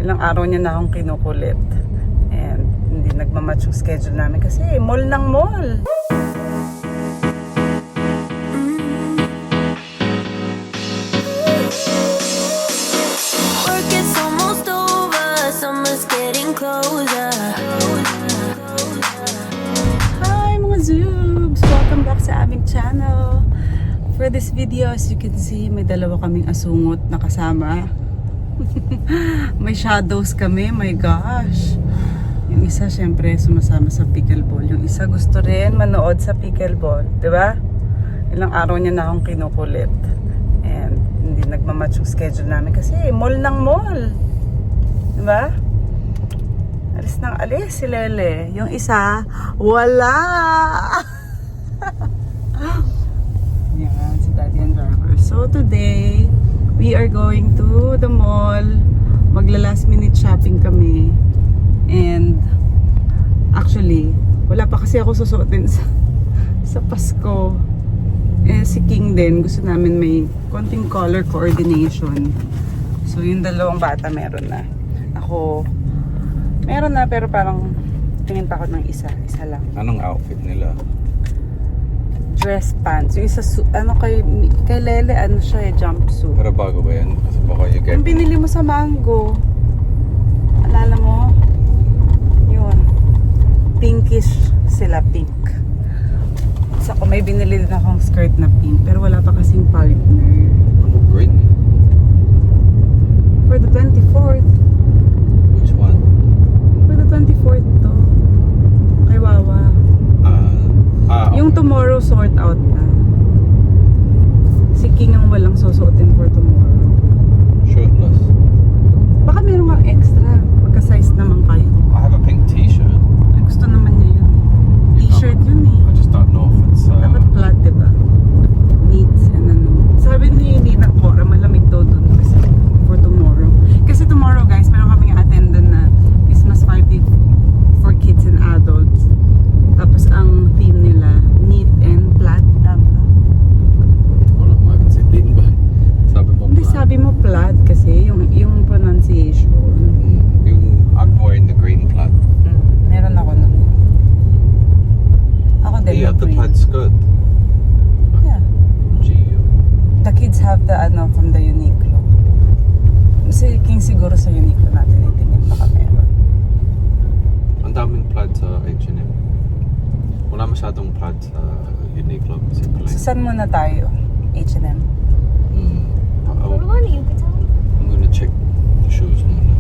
Ilang araw niya na akong kinukulit. And hindi nagmamatch yung schedule namin kasi mall ng mall. Work is almost over, summer's getting closer. Hi mga Zoobs! Welcome back sa aming channel. For this video, as you can see, may dalawa kaming asungot na kasama. May shadows kami, my gosh. Yung isa syempre sumasama sa pickleball. Yung isa gusto rin manood sa pickleball, 'di ba? Ilang araw niya na akong kinukulit. And hindi nagmamatch yung schedule namin kasi mall ng mall. 'Di ba? Alis nang alis si Lele. Yung isa, wala. Yan, si Daddy and driver. So today, we are going to the mall. Magla last minute shopping kami. And actually, wala pa kasi ako susuotin sa Pasko. Eh, si King din, gusto namin may konting color coordination. So yung dalawang bata meron na. Ako, meron na pero parang tingin pa ako ng isa lang. Anong outfit nila? Dress pants. Yung isa, ano kay Lele, ano siya eh, jumpsuit. Pero bago ba yan? Kasi baka you get... Yung binili mo sa Mango. Alala mo? Yun. Pinkish sila, pink. So, ako may binili din akong skirt na pink, pero wala pa kasing partner. Ano, green? For the 24th. Which one? For the 24th to. Kay Wawa. Yung tomorrow sort out na. Si King ang walang susuotin for tomorrow. Shirtless. Baka meron mga extra. Pagka-size naman kayo. I have a pink t-shirt. Ay, gusto naman niya yun. T-shirt yun eh. I just don't know if it's... Dapat flat, diba? Needs and ano. Sabi ni Nina Cora, malamig daw dun kasi for tomorrow. Kasi tomorrow guys, meron kaming attendant na Christmas party for kids and adults. Tapos ang theme nila, neat and flat. Wala mo kasi din ba? Sabi mo Hindi, sabi mo flat kasi yung pronunciation. Yung I'm wearing the green plaid. Meron ako nun. Ako din. You have the green. plaid skirt. Yeah. Gee. The kids have the ano from the Uniqlo. Si King siguro sa Uniqlo natin itingin baka meron. Ang daming plaid sa H&M. Wala masyadong plaid sa Uniqlo. Simple. So saan muna tayo? H&M. What about you, Patel? I'm gonna check the shoes muna.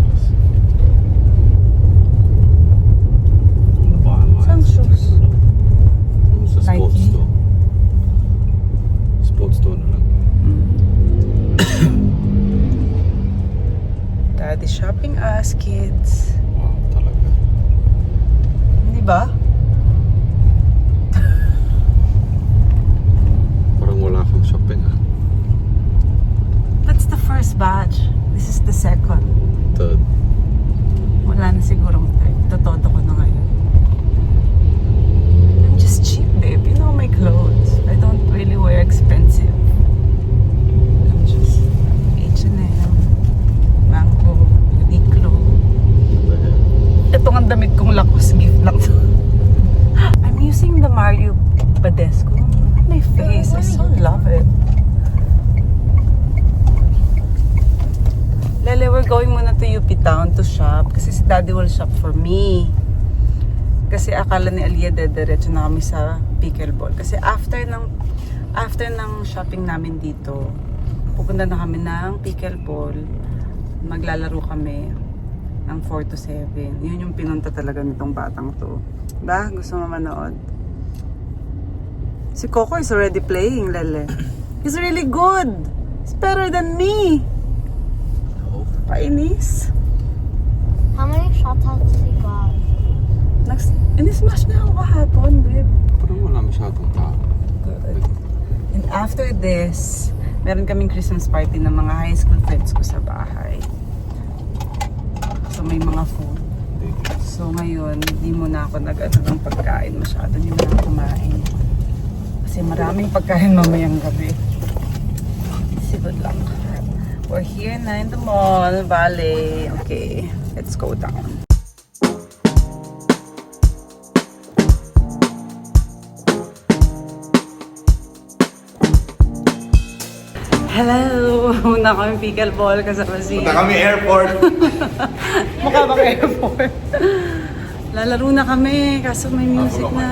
Saan shoes? Sa sports Nike? store. Sports store na lang. Daddy shopping us, kids. Wow, talaga. Hindi ba? Parang wala kang shopping ah. That's the first batch. This is the second. Third. Wala na sigurong third. Totodo ko na ngayon. I'm just cheap, babe. You know my clothes. I don't really wear expensive. I'm just H&M, Mango, Uniqlo. Ito ang damit kong Lacoste gift lang to. I'm using the Mario Badescu on my face. I so love it. Lele, we're going muna to UP Town to shop kasi si Daddy will shop for me. Kasi akala ni Aliyah dediretso na kami sa pickleball. Kasi after ng shopping namin dito, pupunta na kami ng pickleball. Maglalaro kami ng 4 to 7. Yun yung pinunta talaga nitong batang to. Ba? Gusto mo manood? Si Coco is already playing, Lele. He's really good. He's better than me. Painis. How many shots has he got? In-smash na ako kahapon, babe. Parang wala masyadong tao. Good. And after this, meron kaming Christmas party ng mga high school friends ko sa bahay. So may mga food. So ngayon, hindi muna ako nag-ano ng pagkain masyado. Hindi muna ako kumain. Kasi maraming pagkain mamayang gabi. Si good luck. We're here na in the mall, Valley. Okay, let's go down. Hello! Una kami pickleball kasama si... Punta kami airport. Mukha bang airport? Lalaro na kami kaso may music na.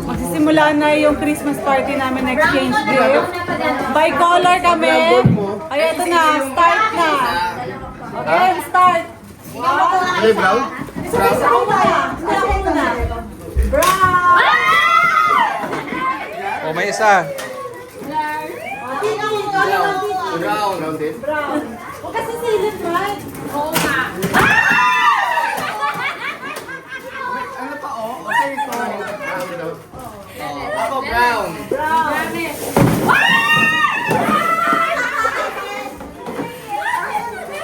Magsisimula na yung Christmas party namin, exchange gift. By color kami. Ay, ito na. Start na. Okay, start. Ano yung brown? Brown! Oh, may isa. Brown. Brown din. Brown. Kasi silent right? Oo nga. Ano pa oh? Okay, so. Ako brown.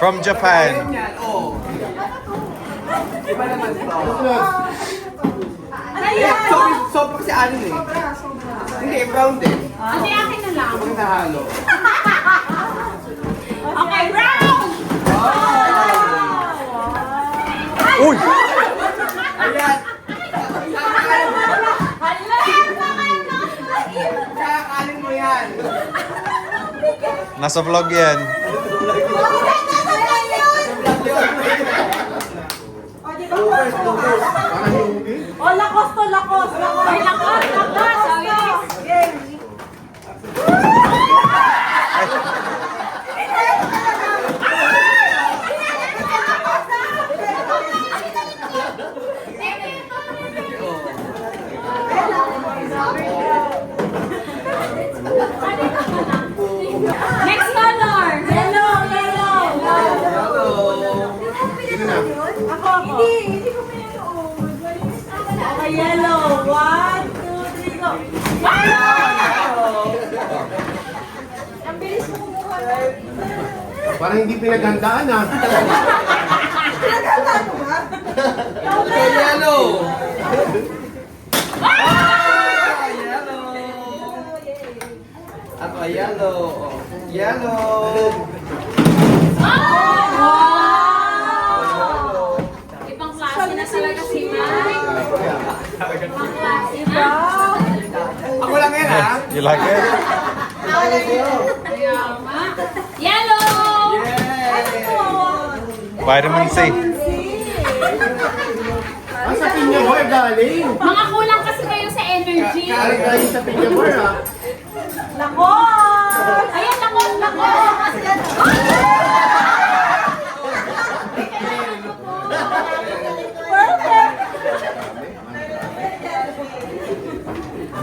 From Japan. Yan, oh. Iba naman to. Ano yan? Sobrang si Alin eh. Hindi, brown din. Kasi akin na lang. Sobrang nahalo. Okay, brown! Uy! Ayan. Kakakalin mo yan. Nasa vlog yan. O, lakos to, lakos. Ay, lakos, lakos. Next color. Yellow, yellow. Ako. Hindi ko mayroon. Okay, yellow. 1, 2, 3, go. Ang bilis mo kumuha. Parang hindi pinaghandaan ah. Okay, Yellow. Ako yellow. Yellow. Wow! Ibang klase na talaga si Mike. Ibang klase na. Ako lang yan ah. You like it? Yellow! Vitamin C. Ang sa pinya boy galing. Mga kulang kasi kayo sa energy. Galing sa pinya boy ah. Lakos! Ayan, lakos, lakos! Perfect!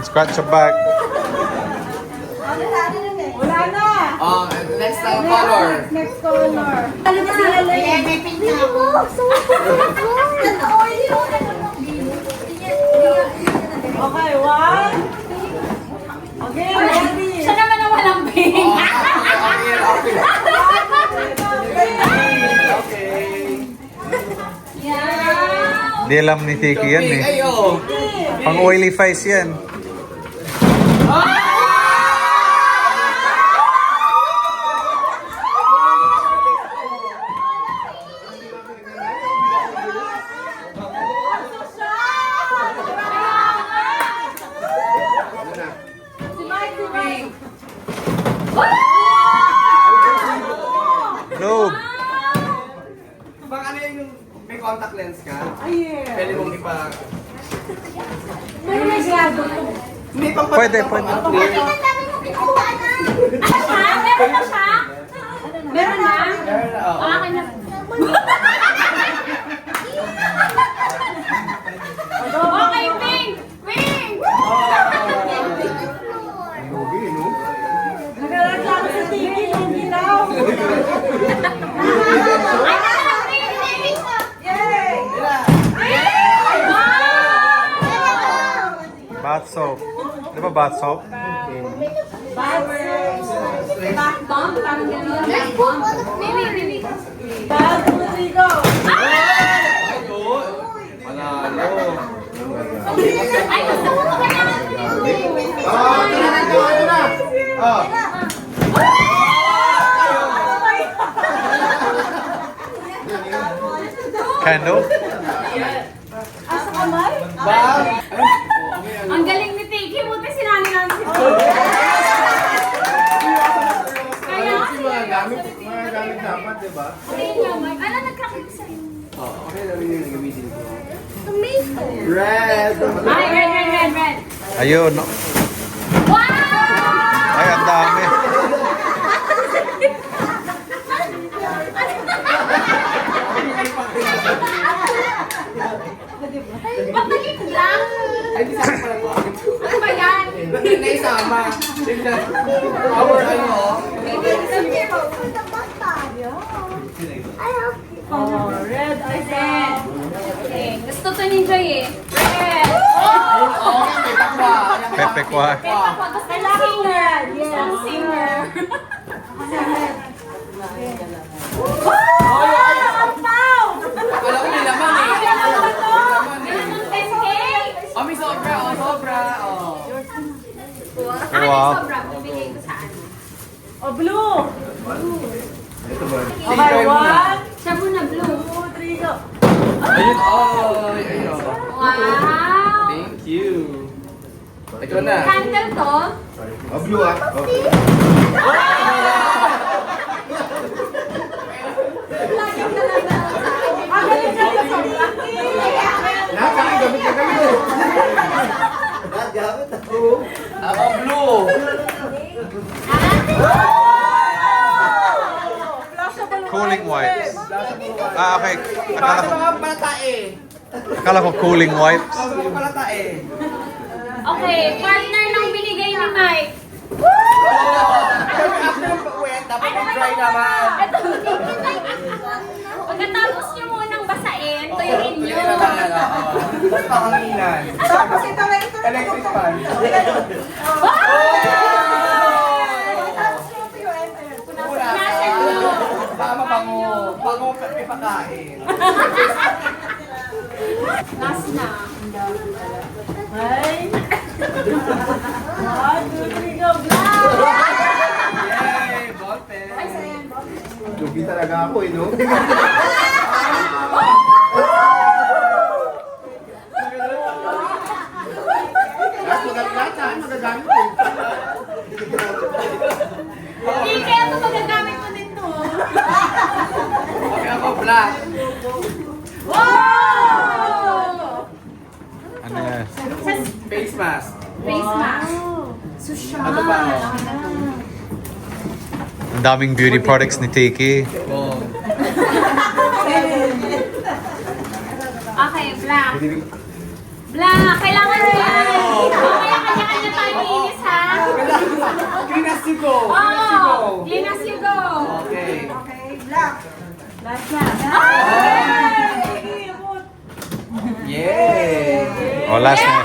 Scratch your back. Wala na! Next color. Next color. Ano ba sila lang? May pink na ako. Okay, 1. Okay, ready. Siya naman ang walang pink. Yeah. Di alam ni Tiki yan eh. Ayo. Pang oily face yan. Globe. Baka ano yung may contact lens ka? Ayan. Pwede mong ipa... May masyado. Hindi pang Pwede, pwede. Ano siya? Meron na siya? Meron na? Akin na. Okay, pink! Pink! Nagreklamo sa TV, hindi daw. Bath soap. Di ba bath soap? Back bomb? Parang gano'n. Back bomb? Maybe. Back to the go. Panalo. Ay, gusto mo kailangan mo yung Ito na. Candle? Asa kamay? Bang. Ang galing ni Tiki, buti sinali namin si Kaya Mga gamit dapat, di ba? Ano nagkakit sa'yo? Okay na rin yung gamitin ko. Red. Ay, red. Ayun. no? Wow! Ay, ang dami. Ba't naging lang? Ay, di sana pala to. Ano ba yan? Naisama. Tignan. Our ano. Baby, Oh, red ay red. Okay. Gusto to ni Joy eh. Red. Pepe Kwa. Singer. Yes. Singer. Alam ko may laman eh. May laman eh. 10K. Oh, may sobra. Oh, sobra. Oh. Wow. Sobra. Bibigay ko sa ano. Oh, blue! Okay, One, Siya muna blue. 2, 3, go! Ayun. Oh, ayun. Wow. Thank you. Ikaw na. Candle to. Oh, blue ah. Oh. Lahat kami gamit na kami. Ako blue. Cooling wipes. Ah, okay. Para sa mga palatae. Akala ko cooling wipes. Para sa mga palatae. Okay, partner ng binigay ni Mike. Pero after ng wet, dapat mag-dry naman. Ito, pagkatapos nyo munang basain, tuyuin nyo. Kaya naman, oo. Tapos pahanginan. Tapos ito na ito. Electric fan. Nasa blue. Tama bango. Bango may pagkain. Last na. Ay! 1, 2, 3, go! Black! Yay! Ballpen. Lugi talaga ako eh, no? Lahat sa akin magagamit eh. Hindi kaya ito magagamit mo din to. Okay, ako black. Wow! Ano yan? Face mask. Face mask. Ano ba? Ang daming beauty products ni Tiki. Oh. Okay, black. Black, kailangan mo yan. Kaya kanya-kanya tayo inis, ha? Clean as you go. Oh, clean as you go. Okay. Last na. Ay! Yay! Oh, last na.